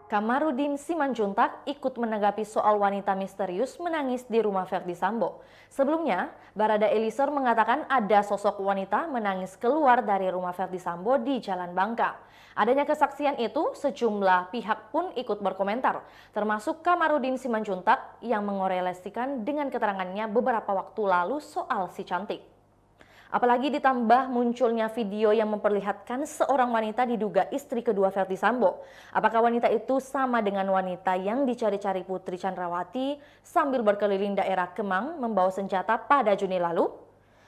Kamarudin Simanjuntak ikut menanggapi soal wanita misterius menangis di rumah Verdi Sambo. Sebelumnya, Barada Eliezer mengatakan ada sosok wanita menangis keluar dari rumah Verdi Sambo di Jalan Bangka. Adanya kesaksian itu, sejumlah pihak pun ikut berkomentar, termasuk Kamarudin Simanjuntak yang mengorelasikan dengan keterangannya beberapa waktu lalu soal si cantik. Apalagi ditambah munculnya video yang memperlihatkan seorang wanita diduga istri kedua Verdi Sambo. Apakah wanita itu sama dengan wanita yang dicari-cari Putri Chandrawati sambil berkeliling daerah Kemang membawa senjata pada Juni lalu?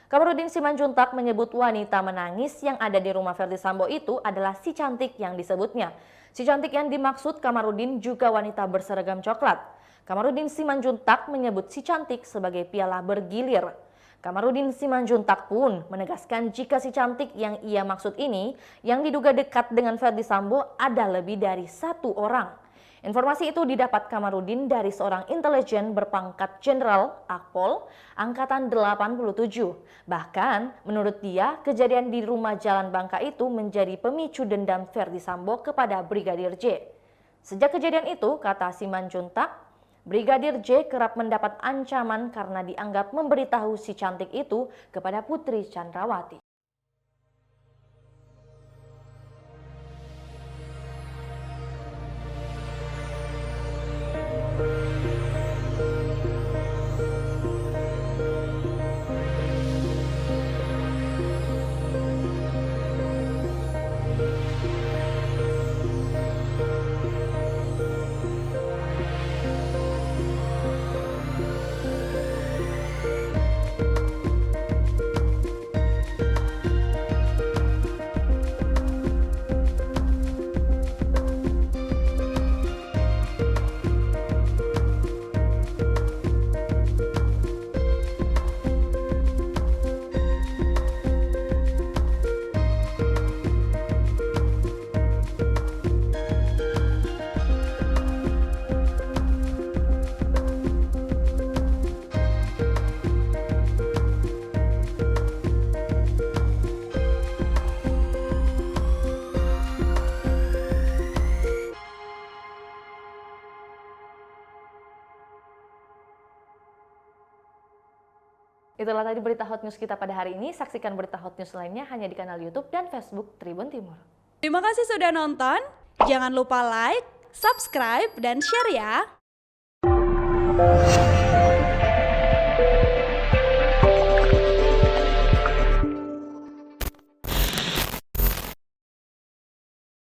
Kamarudin Simanjuntak menyebut wanita menangis yang ada di rumah Verdi Sambo itu adalah si cantik yang disebutnya. Si cantik yang dimaksud Kamarudin juga wanita berseragam coklat. Kamarudin Simanjuntak menyebut si cantik sebagai piala bergilir. Kamarudin Simanjuntak pun menegaskan jika si cantik yang ia maksud ini yang diduga dekat dengan Verdi Sambo ada lebih dari satu orang. Informasi itu didapat Kamarudin dari seorang intelijen berpangkat Jenderal Akpol Angkatan 87. Bahkan menurut dia kejadian di rumah Jalan Bangka itu menjadi pemicu dendam Verdi Sambo kepada Brigadir J. Sejak kejadian itu, kata Simanjuntak, Brigadir J kerap mendapat ancaman karena dianggap memberitahu si cantik itu kepada Putri Chandrawati. Itulah tadi berita hot news kita pada hari ini. Saksikan berita hot news lainnya hanya di kanal YouTube dan Facebook Tribun Timur. Terima kasih sudah nonton. Jangan lupa like, subscribe, dan share ya.